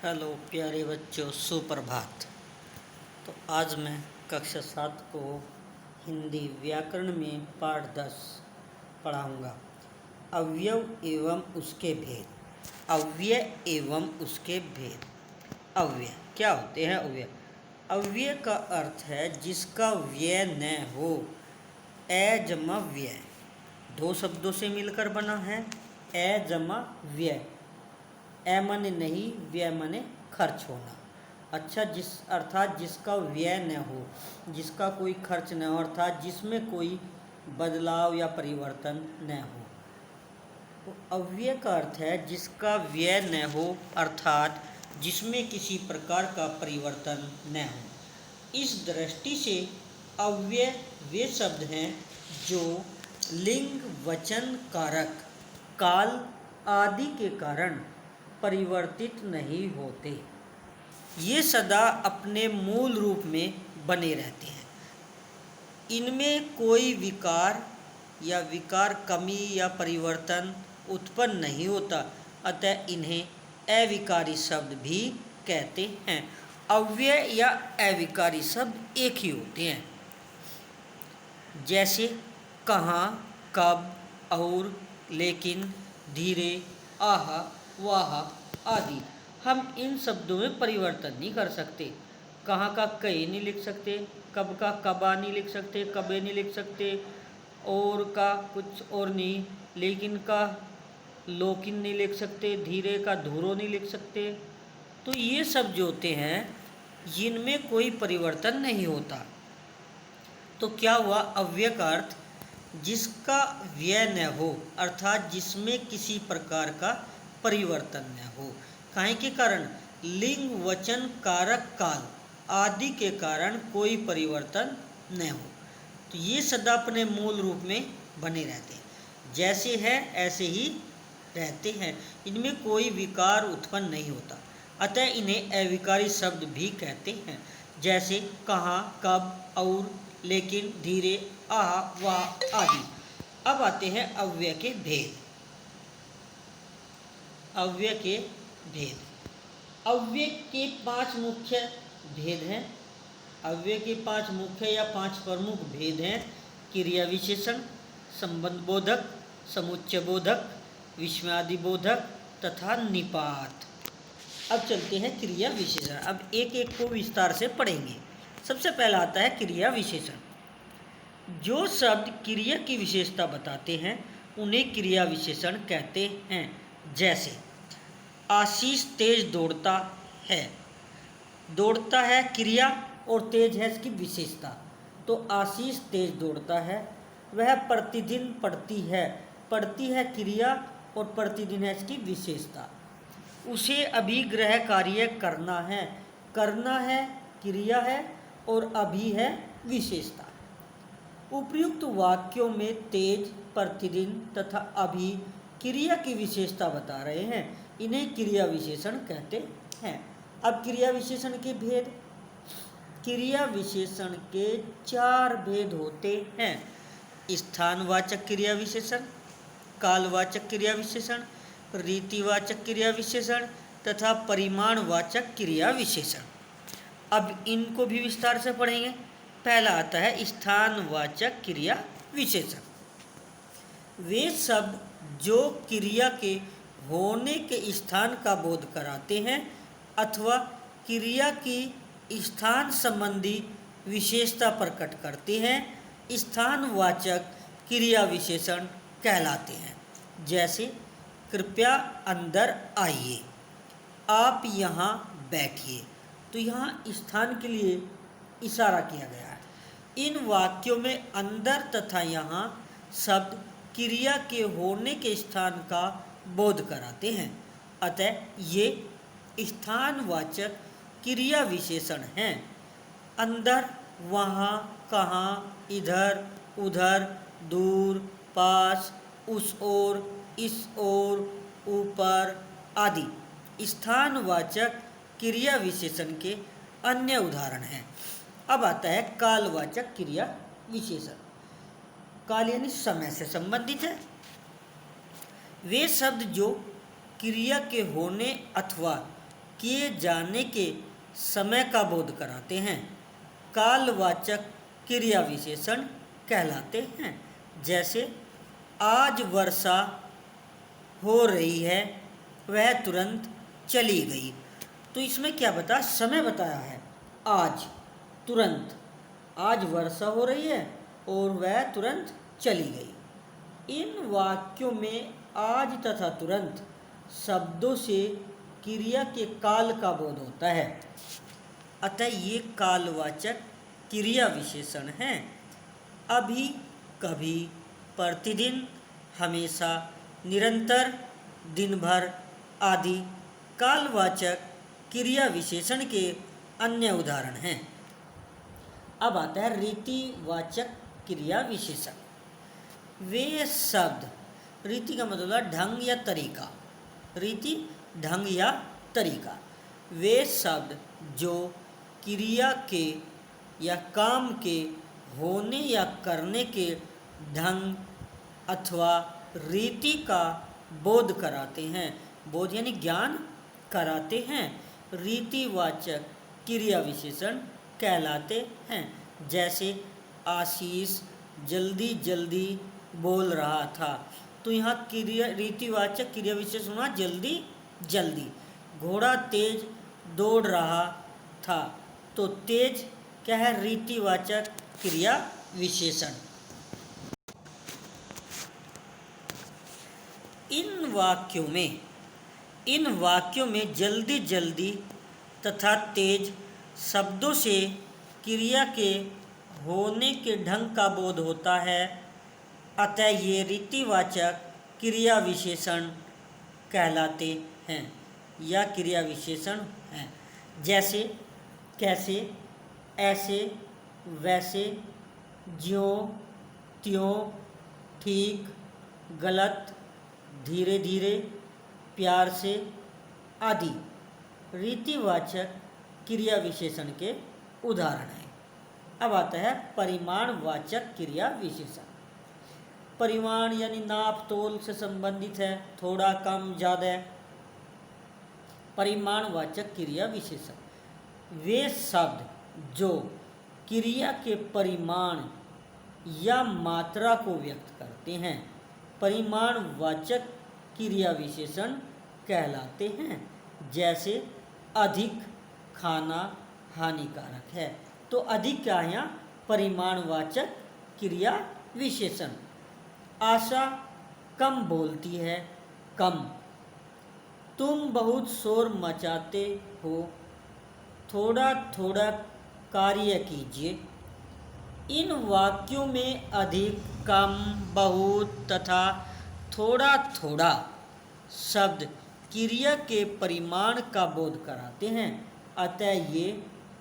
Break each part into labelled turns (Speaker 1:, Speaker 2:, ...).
Speaker 1: Hello प्यारे बच्चों, सुप्रभात। तो आज मैं कक्षा 7 को हिंदी व्याकरण में पाठ 10 पढ़ाऊँगा। अवयव एवं उसके भेद। अव्यय एवं उसके भेद। अव्यय क्या होते हैं? अव्यय का अर्थ है जिसका व्यय न हो। ए जमा व्यय दो शब्दों से मिलकर बना है। ए जमा व्यय, ए माने नहीं, व्यय माने खर्च होना। अच्छा, अर्थात जिसका व्यय न हो, जिसका कोई खर्च न हो, अर्थात जिसमें कोई बदलाव या परिवर्तन न हो। तो अव्यय का अर्थ है जिसका व्यय न हो, अर्थात जिसमें किसी प्रकार का परिवर्तन न हो। इस दृष्टि से अव्यय वे शब्द हैं जो लिंग, वचन, कारक, काल आदि के कारण परिवर्तित नहीं होते। ये सदा अपने मूल रूप में बने रहते हैं। इनमें कोई विकार या विकार कमी या परिवर्तन उत्पन्न नहीं होता, अतः इन्हें अविकारी शब्द भी कहते हैं। अव्यय या अविकारी शब्द एक ही होते हैं, जैसे कहाँ, कब, और, लेकिन, धीरे, आहा, वाह आदि। हम इन शब्दों में परिवर्तन नहीं कर सकते। कहाँ का कहीं नहीं लिख सकते, कब का कबा नहीं लिख सकते, कबे नहीं लिख सकते, और का कुछ और नहीं, लेकिन का लोकिन नहीं लिख सकते, धीरे का धूरो नहीं लिख सकते। तो ये सब जो होते हैं जिनमें कोई परिवर्तन नहीं होता। तो क्या हुआ? अव्यय का अर्थ जिसका व्यय न हो, अर्थात जिसमें किसी प्रकार का परिवर्तन न हो। काहे के कारण? लिंग, वचन, कारक, काल आदि के कारण कोई परिवर्तन न हो। तो ये सदा अपने मूल रूप में बने रहते हैं, जैसे है ऐसे ही रहते हैं। इनमें कोई विकार उत्पन्न नहीं होता, अतः इन्हें अविकारी शब्द भी कहते हैं, जैसे कहाँ, कब, और, लेकिन, धीरे, आहा, वाह आदि। अब आते हैं अव्यय के भेद। अव्यय के भेद। अव्यय के 5 मुख्य भेद हैं। अव्यय के 5 मुख्य या 5 प्रमुख भेद हैं। क्रिया विशेषण, संबंध बोधक, समुच्चय बोधक, विस्मयादि बोधक तथा निपात। अब चलते हैं क्रिया विशेषण। अब एक एक को विस्तार से पढ़ेंगे। सबसे पहला आता है क्रिया विशेषण। जो शब्द क्रिया की विशेषता बताते हैं उन्हें क्रिया विशेषण कहते हैं। जैसे आशीष तेज दौड़ता है। दौड़ता है क्रिया और तेज है इसकी विशेषता। तो आशीष तेज दौड़ता है। वह प्रतिदिन पढ़ती है। पढ़ती है क्रिया और प्रतिदिन है इसकी विशेषता। उसे अभिग्रह कार्य करना है। करना है क्रिया है और अभी है विशेषता। उपर्युक्त वाक्यों में तेज, प्रतिदिन तथा अभी क्रिया की विशेषता बता रहे हैं। इन्हें क्रिया विशेषण कहते हैं। अब क्रिया विशेषण के भेद। क्रिया विशेषण के 4 भेद होते हैं। स्थानवाचक क्रिया विशेषण, कालवाचक क्रिया विशेषण, रीतिवाचक क्रिया विशेषण तथा परिमाणवाचक क्रिया विशेषण। अब इनको भी विस्तार से पढ़ेंगे। पहला आता है स्थानवाचक क्रिया विशेषण। वे शब्द जो क्रिया के होने के स्थान का बोध कराते हैं अथवा क्रिया की स्थान संबंधी विशेषता प्रकट करते हैं, स्थानवाचक क्रिया विशेषण कहलाते हैं। जैसे कृपया अंदर आइए, आप यहाँ बैठिए। तो यहाँ स्थान के लिए इशारा किया गया है। इन वाक्यों में अंदर तथा यहाँ शब्द क्रिया के होने के स्थान का बोध कराते हैं, अतः ये स्थानवाचक क्रिया विशेषण हैं। अंदर, वहाँ, कहाँ, इधर, उधर, दूर, पास, उस ओर, इस ओर, ऊपर आदि स्थानवाचक क्रिया विशेषण के अन्य उदाहरण हैं। अब आता है कालवाचक क्रिया विशेषण। काल यानी समय से संबंधित है। वे शब्द जो क्रिया के होने अथवा किए जाने के समय का बोध कराते हैं, कालवाचक क्रिया विशेषण कहलाते हैं। जैसे आज वर्षा हो रही है, वह तुरंत चली गई। तो इसमें क्या बताया, समय बताया है, आज, तुरंत। आज वर्षा हो रही है और वह तुरंत चली गई। इन वाक्यों में आज तथा तुरंत शब्दों से क्रिया के काल का बोध होता है, अतः ये कालवाचक क्रिया विशेषण हैं। अभी, कभी, प्रतिदिन, हमेशा, निरंतर, दिन भर आदि कालवाचक क्रिया विशेषण के अन्य उदाहरण हैं। अब आता है रीतिवाचक क्रिया विशेषण। वे शब्द, रीति का मतलब है ढंग या तरीका, रीति ढंग या तरीका। वे शब्द जो क्रिया के या काम के होने या करने के ढंग अथवा रीति का बोध कराते हैं, बोध यानी ज्ञान कराते हैं, रीतिवाचक क्रिया विशेषण कहलाते हैं। जैसे आशीष जल्दी जल्दी बोल रहा था, तो यहाँ क्रिया रीतिवाचक क्रिया विशेषण हुआ जल्दी जल्दी। घोड़ा तेज दौड़ रहा था, तो तेज क्या है, रीतिवाचक क्रिया विशेषण। इन वाक्यों में जल्दी जल्दी तथा तेज शब्दों से क्रिया के होने के ढंग का बोध होता है, अतः ये रीतिवाचक क्रिया विशेषण कहलाते हैं या क्रिया विशेषण हैं। जैसे कैसे, ऐसे, वैसे, ज्यों, त्यों, ठीक, गलत, धीरे धीरे, प्यार से आदि रीतिवाचक क्रिया विशेषण के उदाहरण हैं। अब आता है परिमाणवाचक क्रिया विशेषण। परिमाण यानी नाप तोल से संबंधित है, थोड़ा कम ज़्यादा। परिमाणवाचक क्रिया विशेषण वे शब्द जो क्रिया के परिमाण या मात्रा को व्यक्त करते हैं, परिमाणवाचक क्रिया विशेषण कहलाते हैं। जैसे अधिक खाना हानिकारक है, तो अधिक क्या है, यहाँ परिमाणवाचक क्रिया विशेषण। आशा कम बोलती है, कम। तुम बहुत शोर मचाते हो, थोड़ा थोड़ा कार्य कीजिए। इन वाक्यों में अधिक, कम, बहुत तथा थोड़ा थोड़ा शब्द क्रिया के परिमाण का बोध कराते हैं, अतः ये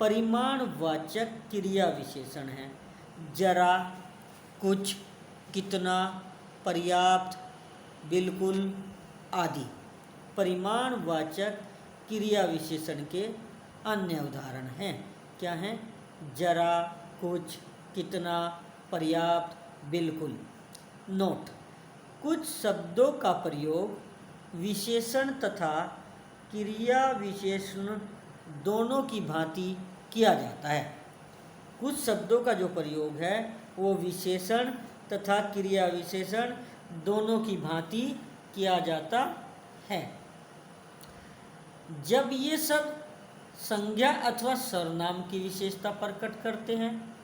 Speaker 1: परिमाणवाचक क्रिया विशेषण हैं। जरा, कुछ, कितना, पर्याप्त, बिल्कुल आदि परिमाणवाचक क्रिया विशेषण के अन्य उदाहरण हैं। क्या हैं? जरा, कुछ, कितना, पर्याप्त, बिल्कुल। नोट: कुछ शब्दों का प्रयोग विशेषण तथा क्रिया विशेषण दोनों की भांति किया जाता है। कुछ शब्दों का जो प्रयोग है वो विशेषण तथा क्रिया विशेषण दोनों की भांति किया जाता है। जब ये सब संज्ञा अथवा सर्वनाम की विशेषता प्रकट करते हैं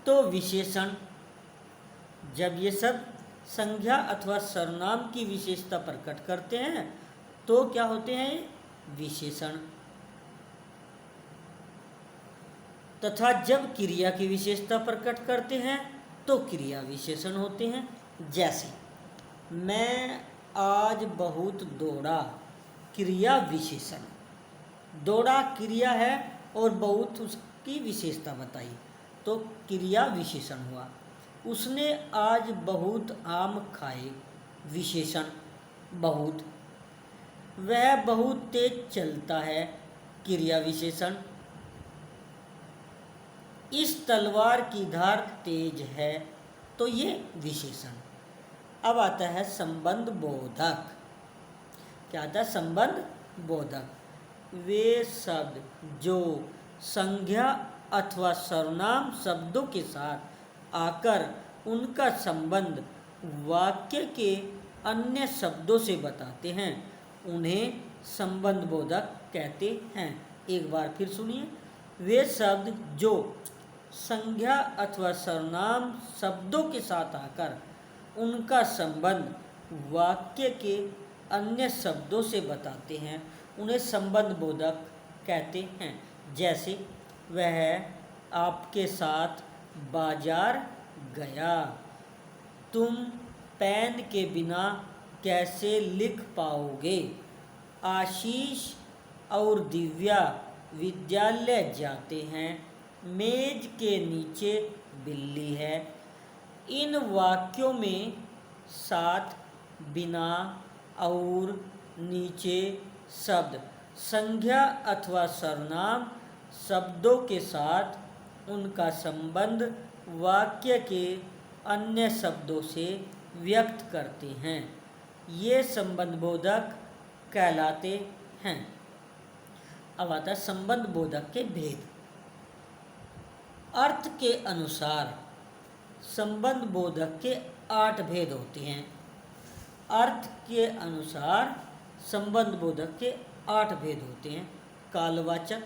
Speaker 1: तो विशेषण, जब ये सब संज्ञा अथवा सर्वनाम की विशेषता प्रकट करते हैं तो क्या होते हैं? विशेषण। तथा जब क्रिया की विशेषता प्रकट करते हैं तो क्रिया विशेषण होते हैं। जैसे मैं आज बहुत दौड़ा, क्रिया विशेषण। दौड़ा क्रिया है और बहुत उसकी विशेषता बताई तो क्रिया विशेषण हुआ। उसने आज बहुत आम खाए, विशेषण बहुत। वह बहुत तेज चलता है, क्रिया विशेषण। इस तलवार की धार तेज है, तो ये विशेषण। अब आता है संबंध बोधक। क्या आता है? संबंध बोधक। वे शब्द जो संज्ञा अथवा सर्वनाम शब्दों के साथ आकर उनका संबंध वाक्य के अन्य शब्दों से बताते हैं उन्हें संबंध बोधक कहते हैं। एक बार फिर सुनिए, वे शब्द जो संज्ञा अथवा सर्वनाम शब्दों के साथ आकर उनका संबंध वाक्य के अन्य शब्दों से बताते हैं उन्हें संबंध बोधक कहते हैं। जैसे वह आपके साथ बाजार गया, तुम पेन के बिना कैसे लिख पाओगे, आशीष और दिव्या विद्यालय जाते हैं, मेज के नीचे बिल्ली है। इन वाक्यों में साथ, बिना और नीचे शब्द संज्ञा अथवा सर्वनाम शब्दों के साथ उनका संबंध वाक्य के अन्य शब्दों से व्यक्त करते हैं। ये संबंध बोधक कहलाते हैं। अब आता है संबंध बोधक के भेद। अर्थ के अनुसार संबंध बोधक के 8 भेद होते हैं। अर्थ के अनुसार संबंध बोधक के 8 भेद होते हैं। कालवाचक,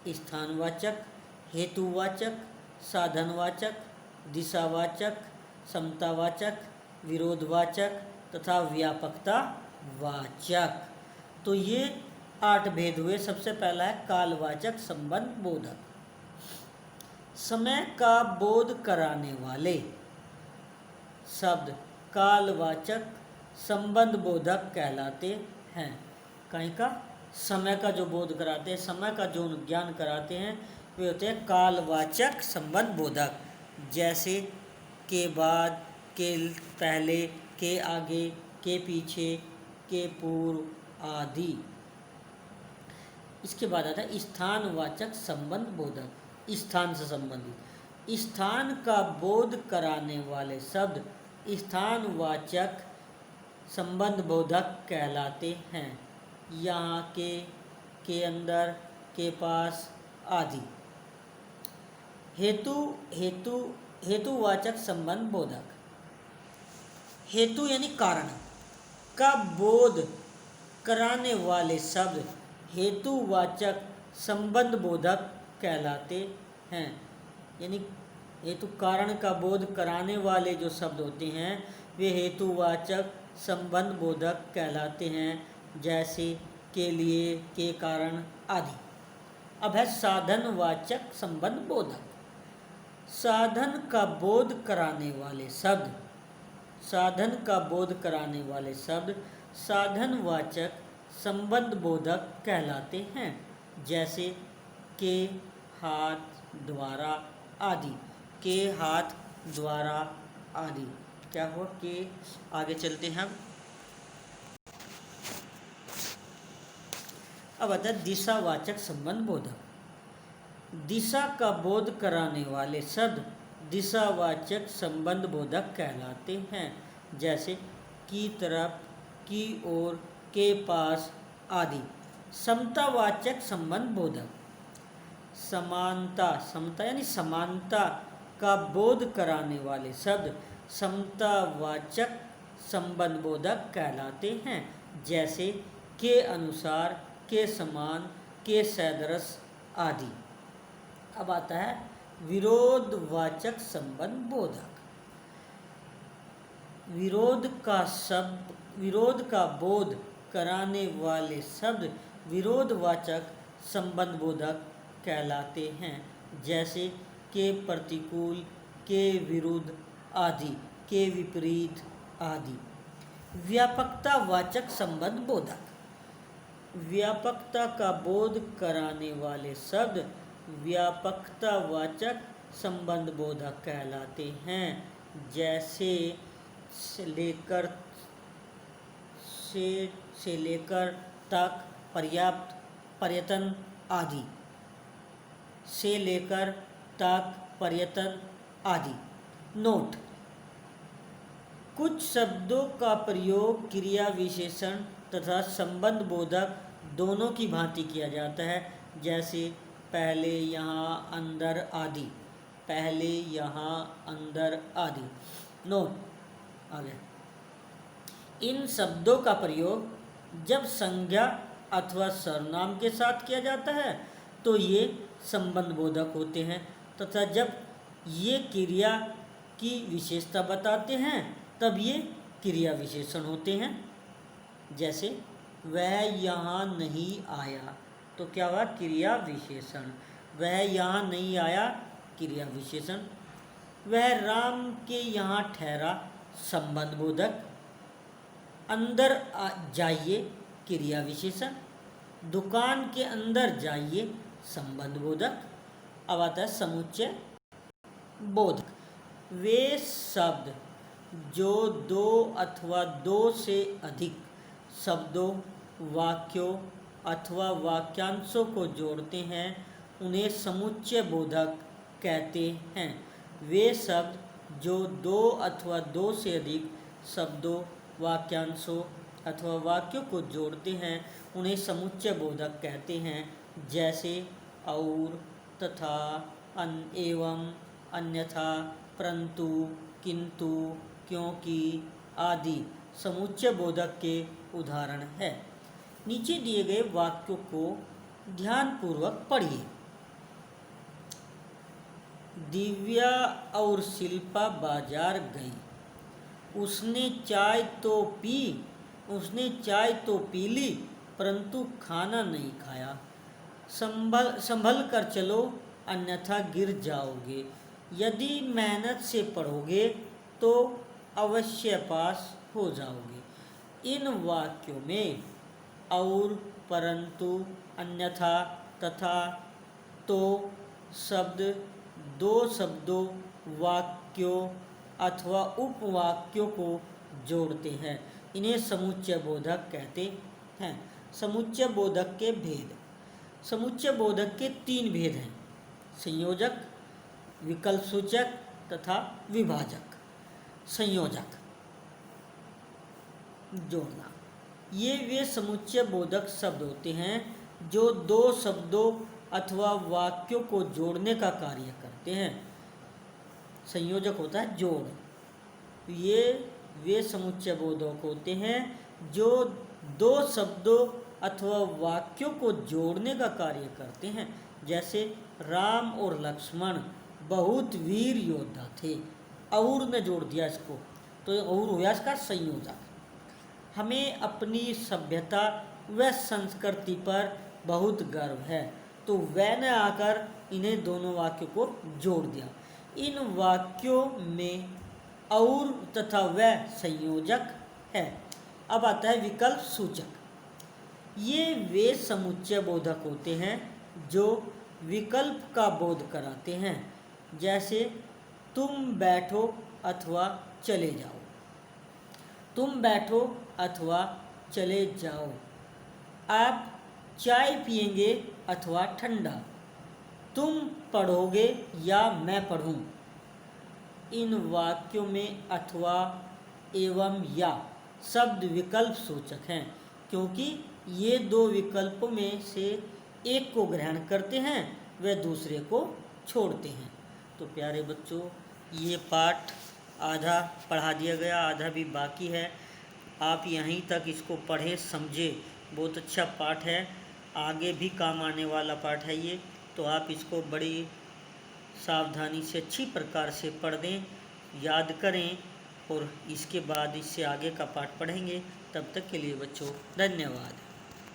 Speaker 1: स्थानवाचक, हेतुवाचक, साधनवाचक, दिशावाचक, समतावाचक, विरोधवाचक तथा व्यापकता वाचक। तो ये 8 भेद हुए। सबसे पहला है कालवाचक संबंध बोधक। समय का बोध कराने वाले शब्द कालवाचक संबंध बोधक कहलाते हैं। कहीं का समय का जो बोध कराते हैं, समय का जो ज्ञान कराते हैं, वे होते हैं कालवाचक संबंध बोधक। जैसे के बाद, के पहले, के आगे, के पीछे, के पूर्व आदि। इसके बाद आता है स्थानवाचक संबंध बोधक। स्थान से संबंधित स्थान का बोध कराने वाले शब्द स्थानवाचक संबंध बोधक कहलाते हैं। यहाँ के अंदर, के पास आदि। हेतुवाचक संबंध बोधक। हेतु यानी कारण का बोध कराने वाले शब्द हेतुवाचक संबंध बोधक कहलाते हैं। यानी हेतु कारण का बोध कराने वाले जो शब्द होते हैं वे हेतुवाचक संबंध बोधक कहलाते हैं। जैसे के लिए, के कारण आदि। अब है साधनवाचक संबंध बोधक। साधन का बोध कराने वाले शब्द साधन का बोध कराने वाले शब्द साधनवाचक संबंध बोधक कहलाते हैं। जैसे के, हाथ, द्वारा आदि। के, हाथ, द्वारा आदि। क्या हुआ? के आगे चलते हैं अब आता है दिशावाचक संबंध बोधक। दिशा का बोध कराने वाले शब्द दिशावाचक संबंध बोधक कहलाते हैं। जैसे की तरफ, की ओर, के पास आदि। समतावाचक संबंध बोधक। समता यानी समानता का बोध कराने वाले शब्द समतावाचक संबंध बोधक कहलाते हैं। जैसे के अनुसार, के समान, के सदृश आदि। अब आता है विरोधवाचक संबंध बोधक। विरोध का बोध कराने वाले शब्द विरोधवाचक संबंध बोधक कहलाते हैं। जैसे के प्रतिकूल, के विरुद्ध आदि, के विपरीत आदि। व्यापकतावाचक संबंध बोधक। व्यापकता का बोध कराने वाले शब्द व्यापकतावाचक संबंध बोधक कहलाते हैं। जैसे से लेकर तक, पर्याप्त, पर्यटन आदि। से लेकर तक, पर्यटन आदि। नोट: कुछ शब्दों का प्रयोग क्रिया विशेषण तथा संबंध बोधक दोनों की भांति किया जाता है, जैसे पहले, यहाँ, अंदर आदि। पहले, यहाँ, अंदर आदि। नोट आगे। इन शब्दों का प्रयोग जब संज्ञा अथवा सर्वनाम के साथ किया जाता है तो ये संबंध बोधक होते हैं, तथा जब ये क्रिया की विशेषता बताते हैं तब ये क्रिया विशेषण होते हैं। जैसे वह यहाँ नहीं आया, तो क्या हुआ? क्रिया विशेषण। वह यहाँ नहीं आया, क्रिया विशेषण। वह राम के यहाँ ठहरा, संबंध बोधक। अंदर जाइए, क्रिया विशेषण। दुकान के अंदर जाइए, संबंध बोधक। अब आता है समुच्चय बोधक। वे शब्द जो दो अथवा दो से अधिक शब्दों, वाक्यों अथवा वाक्यांशों को जोड़ते हैं उन्हें समुच्चय बोधक कहते हैं। वे शब्द जो दो अथवा दो से अधिक शब्दों, वाक्यांशों अथवा वाक्यों को जोड़ते हैं उन्हें समुच्चय बोधक कहते हैं। जैसे और, तथा, एवं, अन्यथा, परंतु, किंतु, क्योंकि आदि समुच्चय बोधक के उदाहरण है। नीचे दिए गए वाक्यों को ध्यानपूर्वक पढ़िए। दिव्या और शिल्पा बाजार गई। उसने चाय तो पी ली परंतु खाना नहीं खाया। संभल कर चलो अन्यथा गिर जाओगे। यदि मेहनत से पढ़ोगे तो अवश्य पास हो जाओगे। इन वाक्यों में और, परंतु, अन्यथा तथा तो शब्द दो शब्दों, वाक्यों अथवा उपवाक्यों को जोड़ते हैं। इन्हें समुच्चय बोधक कहते हैं। समुच्चय बोधक के भेद। समुच्चय बोधक के 3 भेद हैं: संयोजक, विकल्प सूचक तथा विभाजक। संयोजक, जोड़ना। ये वे समुच्चय बोधक शब्द होते हैं जो दो शब्दों अथवा वाक्यों को जोड़ने का कार्य करते हैं। संयोजक होता है जोड़। ये वे समुच्चय बोधक होते हैं जो दो शब्दों अथवा वाक्यों को जोड़ने का कार्य करते हैं। जैसे राम और लक्ष्मण बहुत वीर योद्धा थे। और ने जोड़ दिया इसको, तो और हुआ इसका संयोजक। हमें अपनी सभ्यता व संस्कृति पर बहुत गर्व है, तो वह ने आकर इन्हें दोनों वाक्यों को जोड़ दिया। इन वाक्यों में और तथा वह संयोजक है। अब आता है विकल्प सूचक। ये वे समुच्चय बोधक होते हैं जो विकल्प का बोध कराते हैं। जैसे तुम बैठो अथवा चले जाओ। तुम बैठो अथवा चले जाओ। आप चाय पिएंगे अथवा ठंडा। तुम पढ़ोगे या मैं पढ़ूं। इन वाक्यों में अथवा, एवं या शब्द विकल्प सूचक हैं, क्योंकि ये दो विकल्पों में से एक को ग्रहण करते हैं व दूसरे को छोड़ते हैं। तो प्यारे बच्चों, ये पाठ आधा पढ़ा दिया गया, आधा भी बाकी है। आप यहीं तक इसको पढ़ें, समझें। बहुत अच्छा पाठ है, आगे भी काम आने वाला पाठ है ये। तो आप इसको बड़ी सावधानी से अच्छी प्रकार से पढ़ दें, याद करें, और इसके बाद इससे आगे का पाठ पढ़ेंगे। तब तक के लिए बच्चों धन्यवाद।